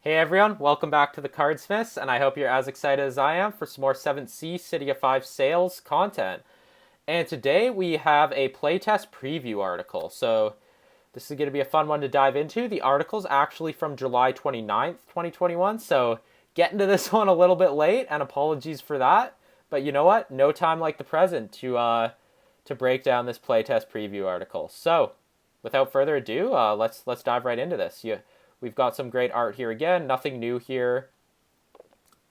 Hey everyone, welcome back to the Cardsmiths, and I hope you're as excited as I am for some more 7th Sea City of 5 sales content. And today we have a playtest preview article, so this is going to be a fun one to dive into. The article's actually from July 29th, 2021, so getting to this one a little bit late, and apologies for that. But you know what? No time like the present to break down this playtest preview article. So, without further ado, let's dive right into this. We've got some great art here again. Nothing new here.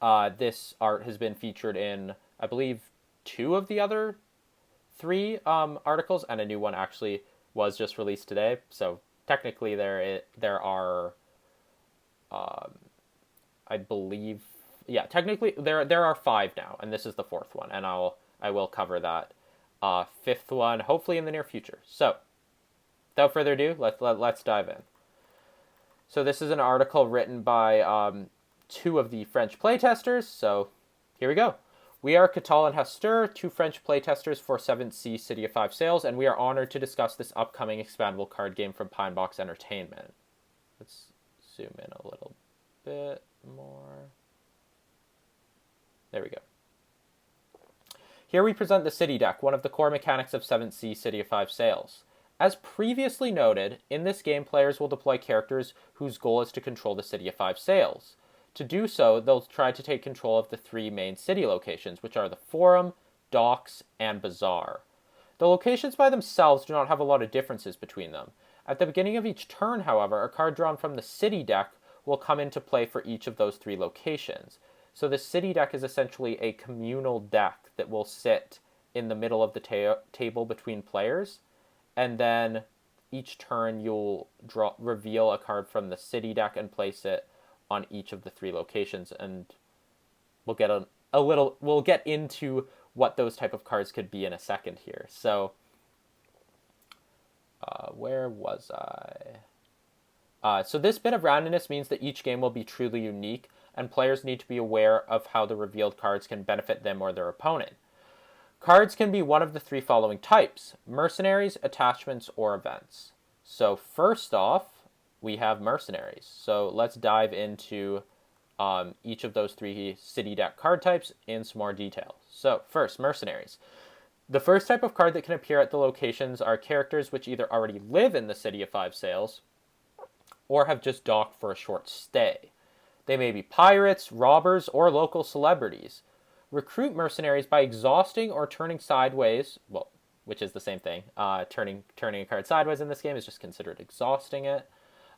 This art has been featured in, I believe, two of the other three articles, and a new one actually was just released today. So technically, there are, I believe, yeah, technically there are five now, and this is the fourth one, and I will cover that fifth one hopefully in the near future. So without further ado, let's dive in. So this is an article written by two of the French playtesters. So here we go. We are Catal and Hester, two French playtesters for 7th Sea City of 5 sales, and we are honored to discuss this upcoming expandable card game from Pinebox Entertainment. Let's zoom in a little bit more. There we go. Here we present the City deck, one of the core mechanics of 7th Sea City of 5 sales. As previously noted, in this game players will deploy characters whose goal is to control the City of 5 sales. To do so, they'll try to take control of the three main city locations, which are the Forum, Docks, and Bazaar. The locations by themselves do not have a lot of differences between them. At the beginning of each turn, however, a card drawn from the City deck will come into play for each of those three locations. So the City deck is essentially a communal deck that will sit in the middle of the table between players, and then each turn you'll reveal a card from the City deck and place it on each of the three locations, and we'll get into what those type of cards could be in a second here. So where was I? So this bit of randomness means that each game will be truly unique, and players need to be aware of how the revealed cards can benefit them or their opponent. Cards can be one of the three following types: mercenaries, attachments, or events. So first off, we have mercenaries. So let's dive into each of those three city deck card types in some more detail. So first, mercenaries. The first type of card that can appear at the locations are characters which either already live in the City of 5 sales or have just docked for a short stay. They may be pirates, robbers, or local celebrities. Recruit mercenaries by exhausting or turning sideways, well, which is the same thing. Turning a card sideways in this game is just considered exhausting it.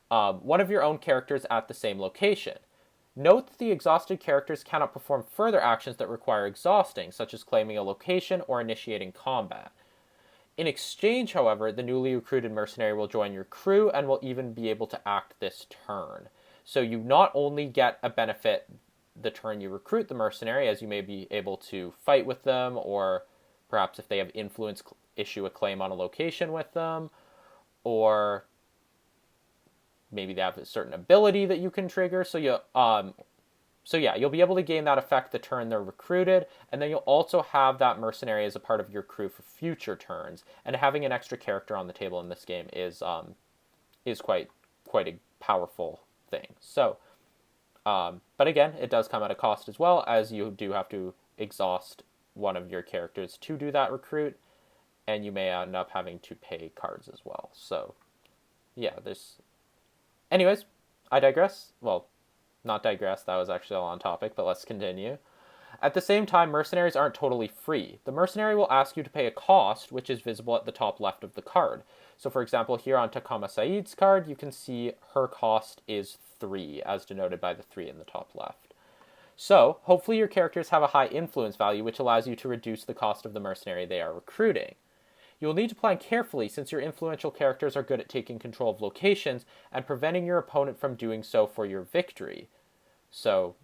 One of your own characters at the same location. Note that the exhausted characters cannot perform further actions that require exhausting, such as claiming a location or initiating combat. In exchange, however, the newly recruited mercenary will join your crew and will even be able to act this turn. So you not only get a benefit the turn you recruit the mercenary, as you may be able to fight with them, or perhaps if they have influence, issue a claim on a location with them, or maybe they have a certain ability that you can trigger. So you'll be able to gain that effect the turn they're recruited, and then you'll also have that mercenary as a part of your crew for future turns. And having an extra character on the table in this game is quite a powerful thing. So, but again, it does come at a cost as well, as you do have to exhaust one of your characters to do that recruit, and you may end up having to pay cards as well. So, yeah, there's. Anyways, I digress. Well, not digress, that was actually all on topic, but let's continue. At the same time, mercenaries aren't totally free. The mercenary will ask you to pay a cost, which is visible at the top left of the card. So for example, here on Takama Said's card, you can see her cost is 3, as denoted by the 3 in the top left. So, hopefully your characters have a high influence value, which allows you to reduce the cost of the mercenary they are recruiting. You will need to plan carefully, since your influential characters are good at taking control of locations and preventing your opponent from doing so for your victory. So,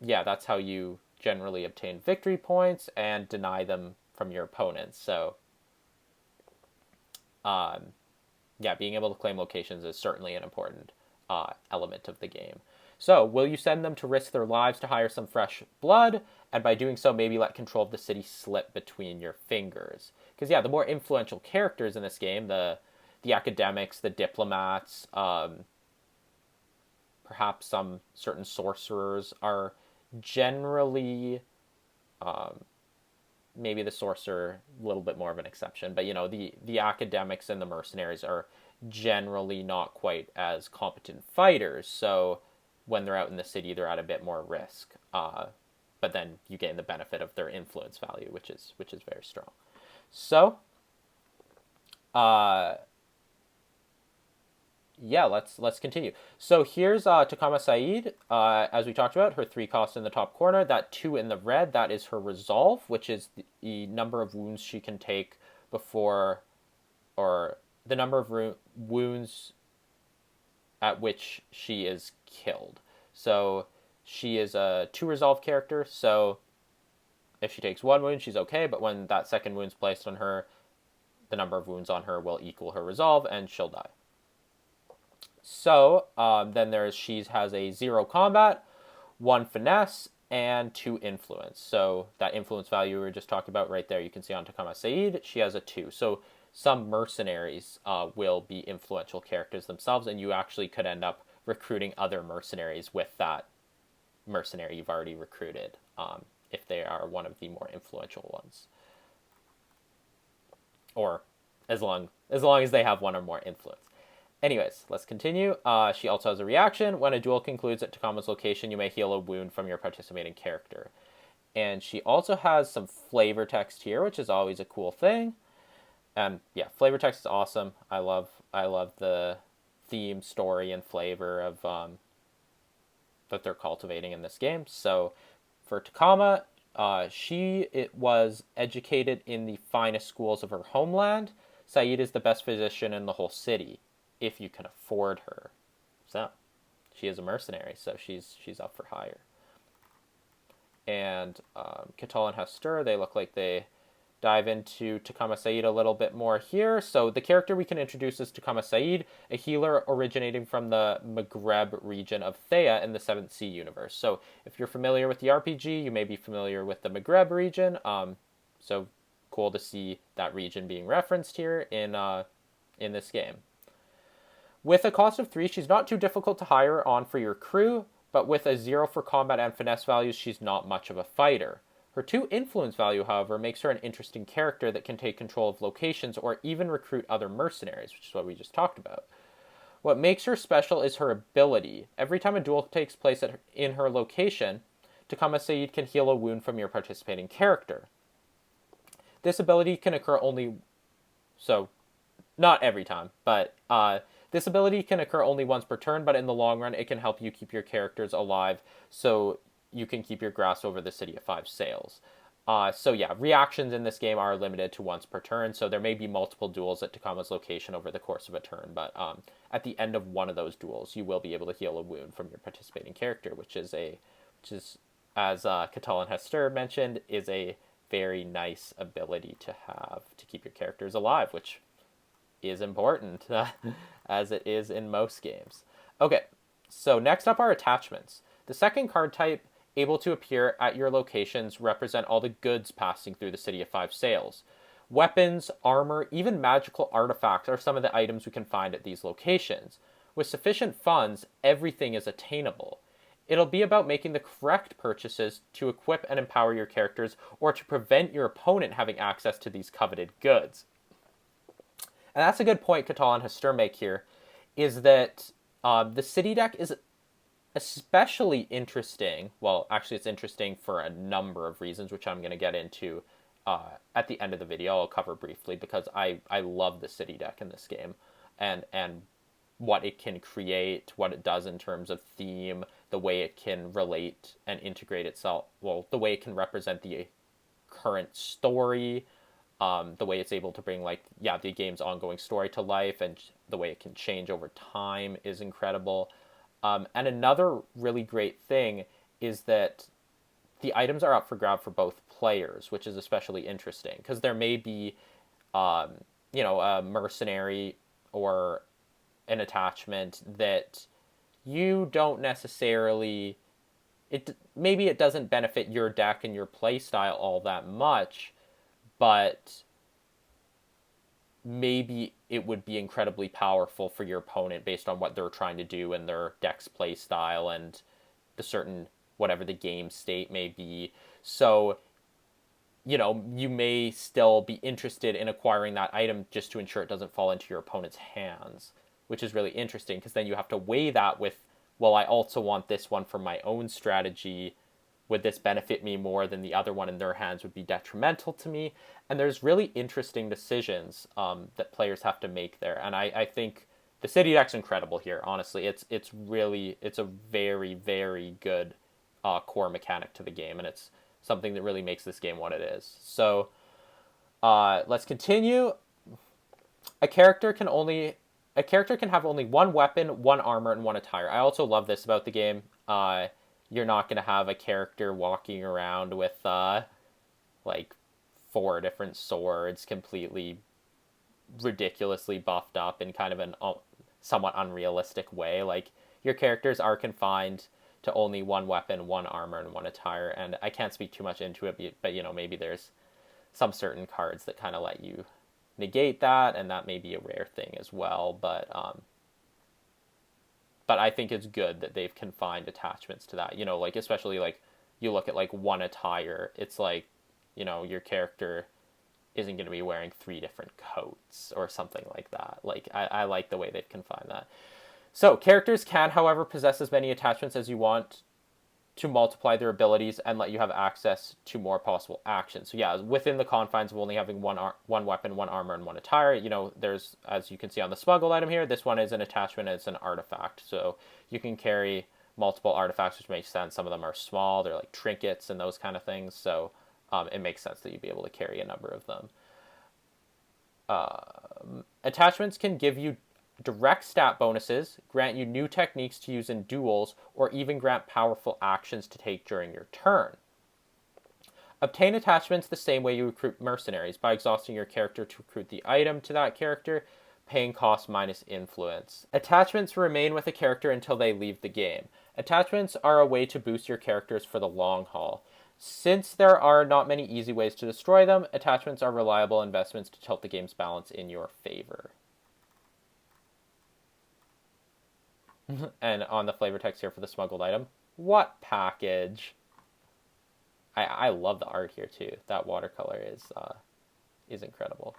yeah, that's how you generally obtain victory points and deny them from your opponents. So, being able to claim locations is certainly an important element of the game. So, will you send them to risk their lives to hire some fresh blood, and by doing so maybe let control of the city slip between your fingers? Because, the more influential characters in this game, the academics, the diplomats, perhaps some certain sorcerers are generally, maybe the sorcerer a little bit more of an exception, but the academics and the mercenaries are generally not quite as competent fighters. So when they're out in the city, they're at a bit more risk. But then you gain the benefit of their influence value, which is very strong. So, yeah, let's continue. So here's Takama Said. As we talked about, her 3 cost in the top corner. That 2 in the red, that is her resolve, which is the number of wounds she can take before, or the number of wounds at which she is killed. So she is a 2 resolve character. So if she takes 1 wound, she's okay. But when that second wound's placed on her, the number of wounds on her will equal her resolve, and she'll die. So then she has a 0 combat, 1 finesse, and 2 influence. So that influence value we were just talking about right there, you can see on Takama Said, she has a 2. So some mercenaries will be influential characters themselves, and you actually could end up recruiting other mercenaries with that mercenary you've already recruited, if they are one of the more influential ones. Or as long as they have 1 or more influence. Anyways, let's continue. She also has a reaction. When a duel concludes at Takama's location, you may heal a wound from your participating character. And she also has some flavor text here, which is always a cool thing. And yeah, flavor text is awesome. I love the theme, story, and flavor of that they're cultivating in this game. So for Takama, she was educated in the finest schools of her homeland. Said is the best physician in the whole city, if you can afford her. So she is a mercenary, so she's up for hire. And Catal and Hester, they look like they dive into Takama Said a little bit more here. So the character we can introduce is Takama Said, a healer originating from the Maghreb region of Thea in the 7th Sea universe. So if you're familiar with the RPG, you may be familiar with the Maghreb region. So cool to see that region being referenced here in this game. With a cost of 3, she's not too difficult to hire on for your crew, but with a 0 for combat and finesse values, she's not much of a fighter. Her 2 influence value, however, makes her an interesting character that can take control of locations or even recruit other mercenaries, which is what we just talked about. What makes her special is her ability. Every time a duel takes place in her location, Takama Said can heal a wound from your participating character. This ability can occur not every time, but this ability can occur only once per turn, but in the long run, it can help you keep your characters alive, so you can keep your grasp over the City of 5 Sails. So yeah, reactions in this game are limited to once per turn, so there may be multiple duels at Takama's location over the course of a turn, but at the end of one of those duels, you will be able to heal a wound from your participating character, which is as Catal and Hester mentioned, is a very nice ability to have to keep your characters alive, which is important, as it is in most games. Okay, so next up are attachments. The second card type able to appear at your locations represent all the goods passing through the City of 5 Sails. Weapons, armor, even magical artifacts are some of the items we can find at these locations. With sufficient funds, everything is attainable. It'll be about making the correct purchases to equip and empower your characters, or to prevent your opponent having access to these coveted goods. And that's a good point Catal and Hester make here, is that the city deck is especially interesting. Well, actually, it's interesting for a number of reasons, which I'm going to get into at the end of the video. I'll cover briefly, because I love the city deck in this game, and what it can create, what it does in terms of theme, the way it can relate and integrate itself, well, the way it can represent the current story, the way it's able to bring the game's ongoing story to life, and the way it can change over time is incredible. And another really great thing is that the items are up for grab for both players, which is especially interesting, because there may be, a mercenary or an attachment that you don't necessarily, maybe it doesn't benefit your deck and your play style all that much, but maybe it would be incredibly powerful for your opponent based on what they're trying to do and their deck's play style and the certain whatever the game state may be. So, you may still be interested in acquiring that item just to ensure it doesn't fall into your opponent's hands, which is really interesting because then you have to weigh that with, well, I also want this one for my own strategy. Would this benefit me more than the other one in their hands would be detrimental to me? And there's really interesting decisions that players have to make there. And I think the city deck's incredible here. Honestly, it's a very, very good core mechanic to the game, and it's something that really makes this game what it is. So let's continue. A character can have only one weapon, one armor, and one attire. I also love this about the game. You're not going to have a character walking around with like 4 different swords completely ridiculously buffed up in kind of an somewhat unrealistic way. Like, your characters are confined to only one weapon, one armor, and one attire. And I can't speak too much into it, but maybe there's some certain cards that kind of let you negate that, and that may be a rare thing as well. But I think it's good that they've confined attachments to that. Like, especially like you look at like one attire, it's like, your character isn't going to be wearing 3 different coats or something like that. Like, I like the way they've confined that. So characters can, however, possess as many attachments as you want to multiply their abilities and let you have access to more possible actions. So yeah, within the confines of only having one weapon, one armor, and one attire, there's, as you can see on the smuggled item here, this one is an attachment, it's an artifact. So you can carry multiple artifacts, which makes sense. Some of them are small, they're like trinkets and those kind of things. So it makes sense that you'd be able to carry a number of them. Attachments can give you direct stat bonuses, grant you new techniques to use in duels, or even grant powerful actions to take during your turn. Obtain attachments the same way you recruit mercenaries, by exhausting your character to recruit the item to that character, paying cost minus influence. Attachments remain with a character until they leave the game. Attachments are a way to boost your characters for the long haul. Since there are not many easy ways to destroy them, attachments are reliable investments to tilt the game's balance in your favor. And on the flavor text here for the smuggled item, what package? I love the art here too. That watercolor is incredible.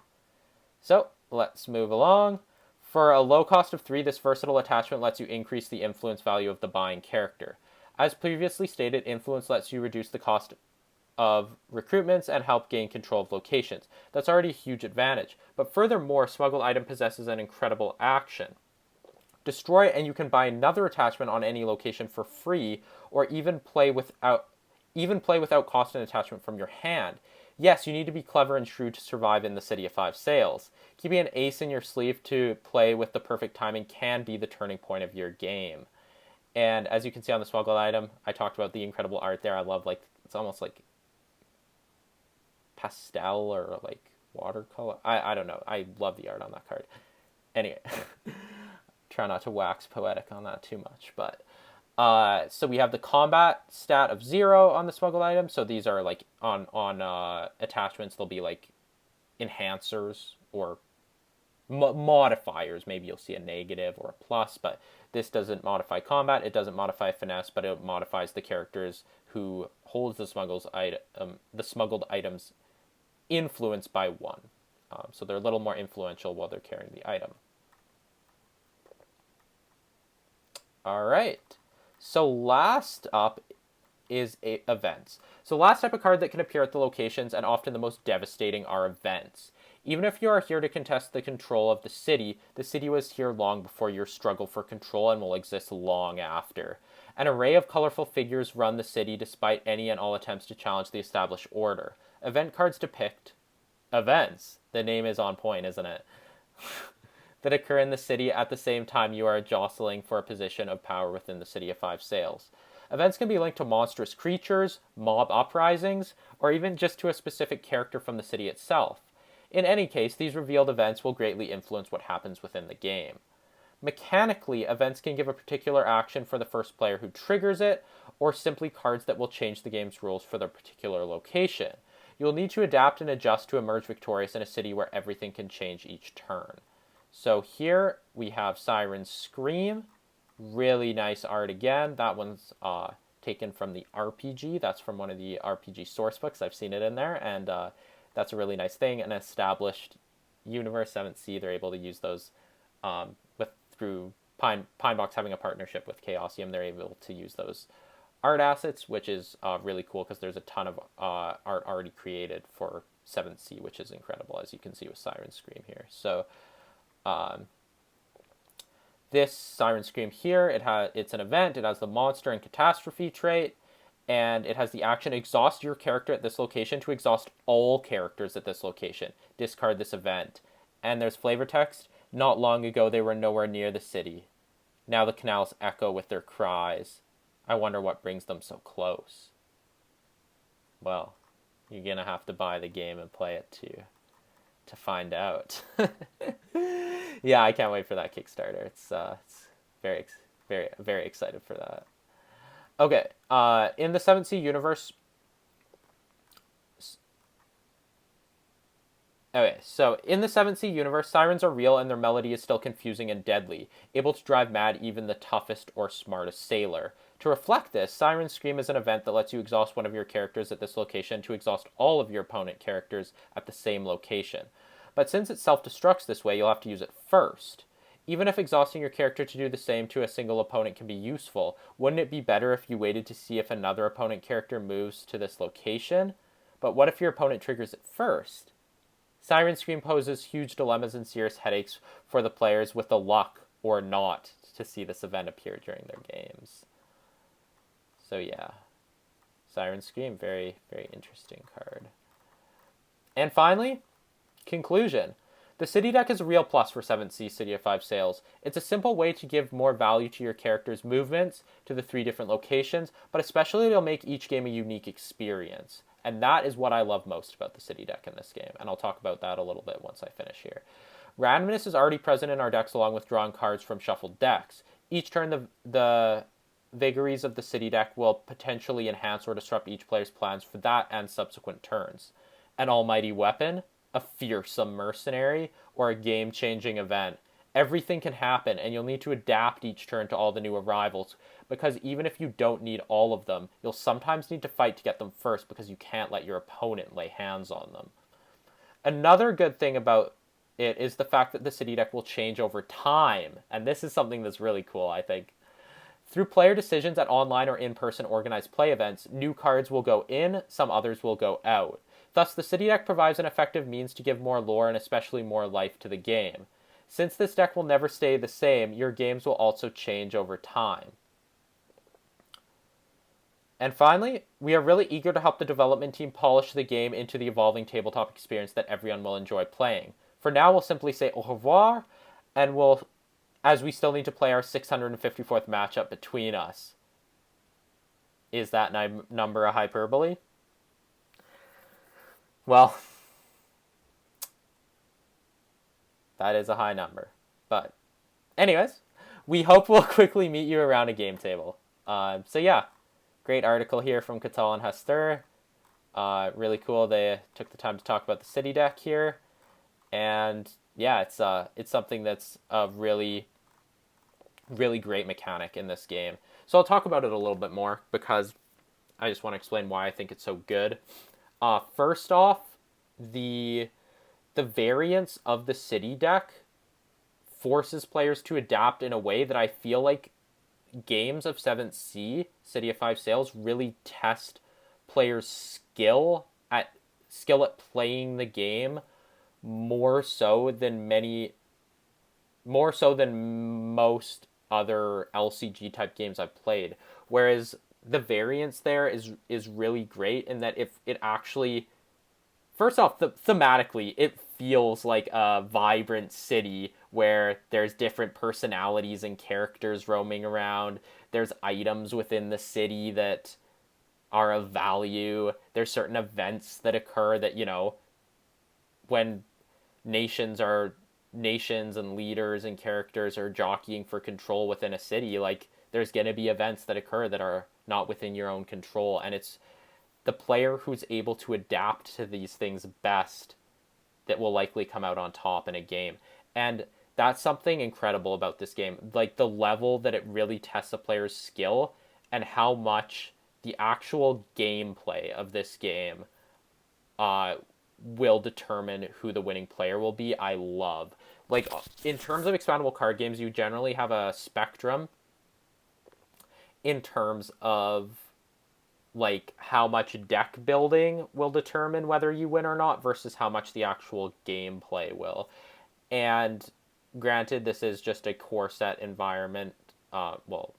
So let's move along. For a low cost of 3, this versatile attachment lets you increase the influence value of the buying character. As previously stated, influence lets you reduce the cost of recruitments and help gain control of locations. That's already a huge advantage. But furthermore, smuggled item possesses an incredible action. Destroy it and you can buy another attachment on any location for free, or even play without cost and attachment from your hand. Yes, you need to be clever and shrewd to survive in the City of 5 Sails. Keeping an ace in your sleeve to play with the perfect timing can be the turning point of your game. And as you can see on the smuggled item, I talked about the incredible art there. I love, like, it's almost like pastel or like watercolor. I don't know. I love the art on that card. Anyway, try not to wax poetic on that too much. But so we have the combat stat of 0 on the smuggled item. So these are like on attachments. They'll be like enhancers or modifiers. Maybe you'll see a negative or a plus, but this doesn't modify combat. It doesn't modify finesse, but it modifies the characters who holds the smuggled items influenced by 1. So they're a little more influential while they're carrying the item. All right. So last up is events. So last type of card that can appear at the locations, and often the most devastating, are events. Even if you are here to contest the control of the city was here long before your struggle for control and will exist long after. An array of colorful figures run the city despite any and all attempts to challenge the established order. Event cards depict events. The name is on point, isn't it? That occur in the city at the same time you are jostling for a position of power within the City of 5 Sails. Events can be linked to monstrous creatures, mob uprisings, or even just to a specific character from the city itself. In any case, these revealed events will greatly influence what happens within the game. Mechanically, events can give a particular action for the first player who triggers it, or simply cards that will change the game's rules for their particular location. You'll need to adapt and adjust to emerge victorious in a city where everything can change each turn. So here we have Siren Scream. Really nice art again. That one's taken from the RPG. That's from one of the RPG source books. I've seen it in there, and that's a really nice thing. An established universe, 7th Sea, they're able to use those through Pinebox having a partnership with Chaosium. They're able to use those art assets, which is really cool because there's a ton of art already created for 7th Sea, which is incredible, as you can see with Siren Scream here. So this Siren Scream here, it's an event. It has the monster and catastrophe trait, and it has the action exhaust your character at this location to exhaust all characters at this location. Discard this event. And there's flavor text. Not long ago, they were nowhere near the city. Now the canals echo with their cries. I wonder what brings them so close. Well, you're going to have to buy the game and play it to find out. Yeah, I can't wait for that Kickstarter. It's very, very, very excited for that. Okay, in the 7th Sea universe... Okay, so in the 7th Sea universe, sirens are real and their melody is still confusing and deadly, able to drive mad even the toughest or smartest sailor. To reflect this, Siren Scream is an event that lets you exhaust one of your characters at this location to exhaust all of your opponent characters at the same location. But since it self-destructs this way, you'll have to use it first. Even if exhausting your character to do the same to a single opponent can be useful, wouldn't it be better if you waited to see if another opponent character moves to this location? But what if your opponent triggers it first? Siren Scream poses huge dilemmas and serious headaches for the players with the luck or not to see this event appear during their games. So yeah, Siren Scream, very, very interesting card. And finally, conclusion. The City deck is a real plus for 7th Sea City of 5 sales. It's a simple way to give more value to your character's movements to the 3 different locations, but especially it'll make each game a unique experience. And that is what I love most about the City deck in this game, and I'll talk about that a little bit once I finish here. Randomness is already present in our decks along with drawing cards from shuffled decks. Each turn, the vagaries of the City deck will potentially enhance or disrupt each player's plans for that and subsequent turns. An almighty weapon, a fearsome mercenary, or a game-changing event. Everything can happen, and you'll need to adapt each turn to all the new arrivals, because even if you don't need all of them, you'll sometimes need to fight to get them first because you can't let your opponent lay hands on them. Another good thing about it is the fact that the City deck will change over time, and this is something that's really cool, I think. Through player decisions at online or in-person organized play events, new cards will go in, some others will go out. Thus, the City deck provides an effective means to give more lore and especially more life to the game. Since this deck will never stay the same, your games will also change over time. And finally, we are really eager to help the development team polish the game into the evolving tabletop experience that everyone will enjoy playing. For now, we'll simply say au revoir, and as we still need to play our 654th matchup between us. Is that number a hyperbole? Well, that is a high number. But anyways, we hope we'll quickly meet you around a game table. So yeah, great article here from Catal and Hester. Really cool. They took the time to talk about the City deck here. And yeah, it's something that's a really, really great mechanic in this game. So I'll talk about it a little bit more because I just want to explain why I think it's so good. First off, the variance of the City deck forces players to adapt in a way that I feel like games of 7th Sea, City of 5 Sails, really test players' skill at playing the game more so than most other LCG type games I've played. Whereas the variance there is really great in that if it actually, first off, thematically, it feels like a vibrant city where there's different personalities and characters roaming around. There's items within the city that are of value. There's certain events that occur that, when nations and leaders and characters are jockeying for control within a city, like, there's going to be events that occur that are not within your own control, and the player who's able to adapt to these things best that will likely come out on top in a game. And that's something incredible about this game. Like the level that it really tests a player's skill and how much the actual gameplay of this game uh, will determine who the winning player will be. I love. Like, in terms of expandable card games, you generally have a spectrum in terms of like how much deck building will determine whether you win or not versus how much the actual gameplay will. And granted, this is just a core set environment. Well,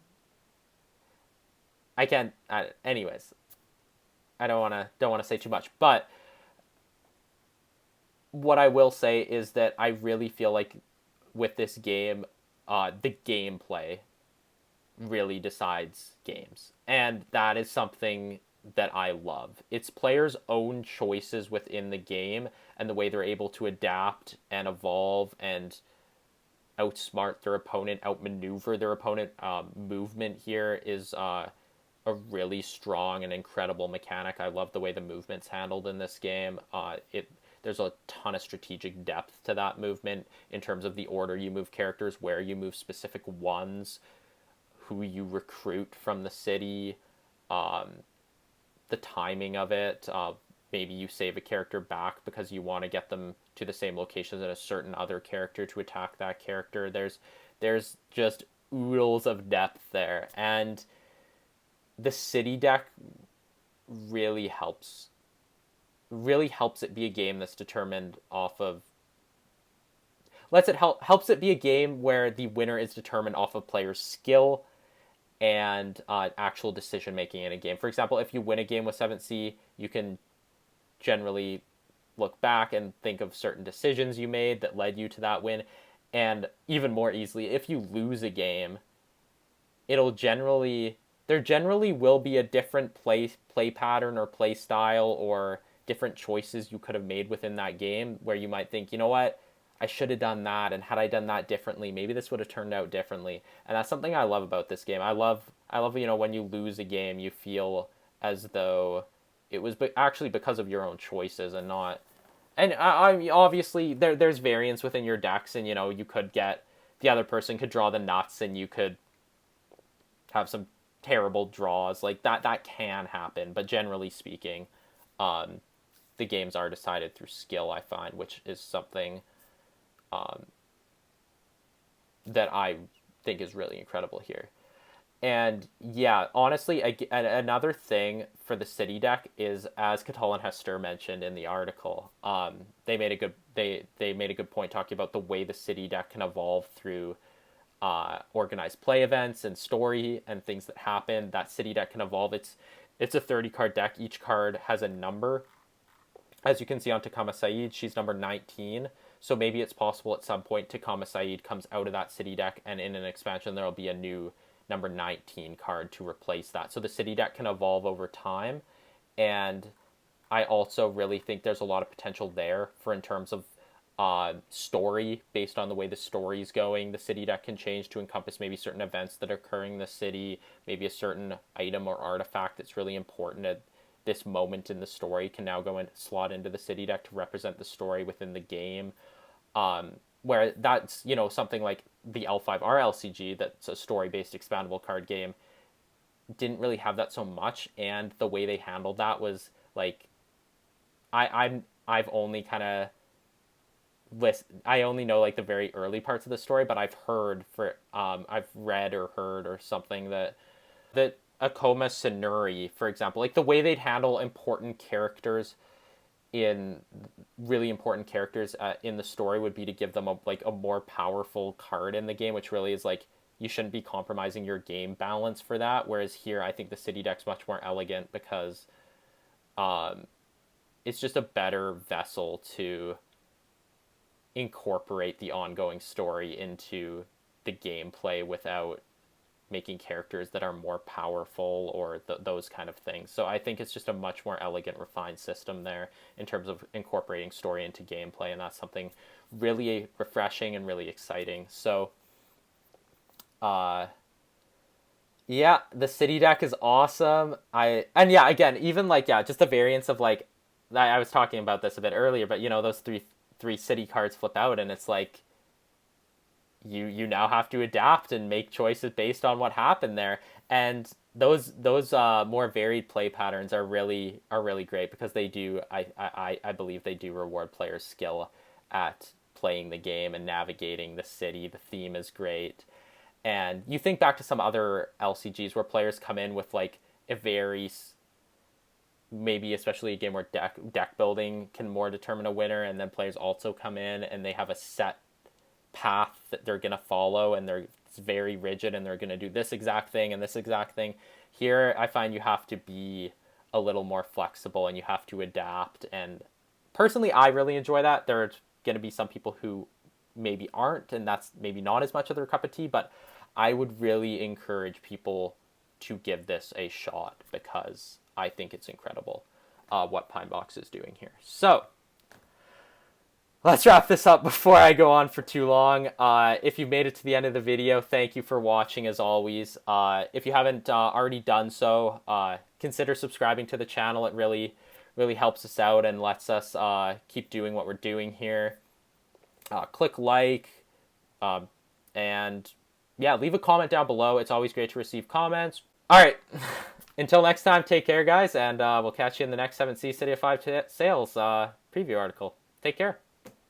I can't. Anyways, I don't want to say too much, but what I will say is that I really feel like with this game, the gameplay really decides games. And that is something that I love. It's players' own choices within the game and the way they're able to adapt and evolve and outsmart their opponent, outmaneuver their opponent. Movement here is a really strong and incredible mechanic. I love the way the movement's handled in this game. There's a ton of strategic depth to that movement in terms of the order you move characters, where you move specific ones, who you recruit from the city, the timing of it. Maybe you save a character back because you want to get them to the same locations as a certain other character to attack that character. There's just oodles of depth there, and the city deck really helps it be a game that's determined off of helps it be a game where the winner is determined off of players' skill and actual decision making in a game. For example, if you win a game with 7th you can generally look back and think of certain decisions you made that led you to that win. And even more easily, if you lose a game, there generally will be a different play pattern or play style or different choices you could have made within that game where you might think, you know what, I should have done that, and had I done that differently, maybe this would have turned out differently. And that's something I love about this game. I love when you lose a game, you feel as though it was actually because of your own choices and not. And obviously there's variance within your decks, and you could get the other person could draw the nuts, and you could have some terrible draws like that. That can happen, but generally speaking, the games are decided through skill. I find, which is something that I think is really incredible here. And yeah, honestly, another thing for the city deck is, as Catal and Hester mentioned in the article, they made a good point talking about the way the city deck can evolve through organized play events and story and things that happen. That city deck can evolve. It's a 30 card deck. Each card has a number. As you can see on Takama Said, she's number 19. So maybe it's possible at some point Takama Said comes out of that city deck, and in an expansion there will be a new number 19 card to replace that. So the city deck can evolve over time, and I also really think there's a lot of potential there for in terms of story. Based on the way the story's going, the city deck can change to encompass maybe certain events that are occurring in the city, maybe a certain item or artifact that's really important at this moment in the story can now go and slot into the city deck to represent the story within the game. Where that's, something like the L5R LCG, that's a story-based expandable card game, didn't really have that so much, and the way they handled that was like, I've only kind of I only know like the very early parts of the story, but I've read or heard or something that Akoma Senuri, for example, like the way they'd handle important characters in really important characters in the story would be to give them a more powerful card in the game, which really is like, you shouldn't be compromising your game balance for that. Whereas here, I think the city deck's much more elegant because it's just a better vessel to incorporate the ongoing story into the gameplay without making characters that are more powerful or those kind of things. So I think it's just a much more elegant, refined system there in terms of incorporating story into gameplay, and that's something really refreshing and really exciting. So Yeah, the city deck is awesome. And yeah, again, even like yeah, just the variance of like I was talking about this a bit earlier, but you know those three city cards flip out, and it's like you now have to adapt and make choices based on what happened there. And those more varied play patterns are really great because they do I believe they do reward players' skill at playing the game and navigating the city. The theme is great. And you think back to some other LCGs where players come in with like a very maybe especially a game where deck building can more determine a winner, and then players also come in and they have a set path that they're going to follow, and it's very rigid, and they're going to do this exact thing and this exact thing. Here I find you have to be a little more flexible and you have to adapt, and personally I really enjoy that. There's going to be some people who maybe aren't, and that's maybe not as much of their cup of tea, but I would really encourage people to give this a shot because I think it's incredible what Pine Box is doing here. So let's wrap this up before I go on for too long. If you've made it to the end of the video, thank you for watching as always. If you haven't already done so, consider subscribing to the channel. It really helps us out and lets us keep doing what we're doing here. Click like, and yeah, leave a comment down below. It's always great to receive comments. All right. Until next time, take care, guys, and we'll catch you in the next 7th Sea City of 5 sales preview article. Take care.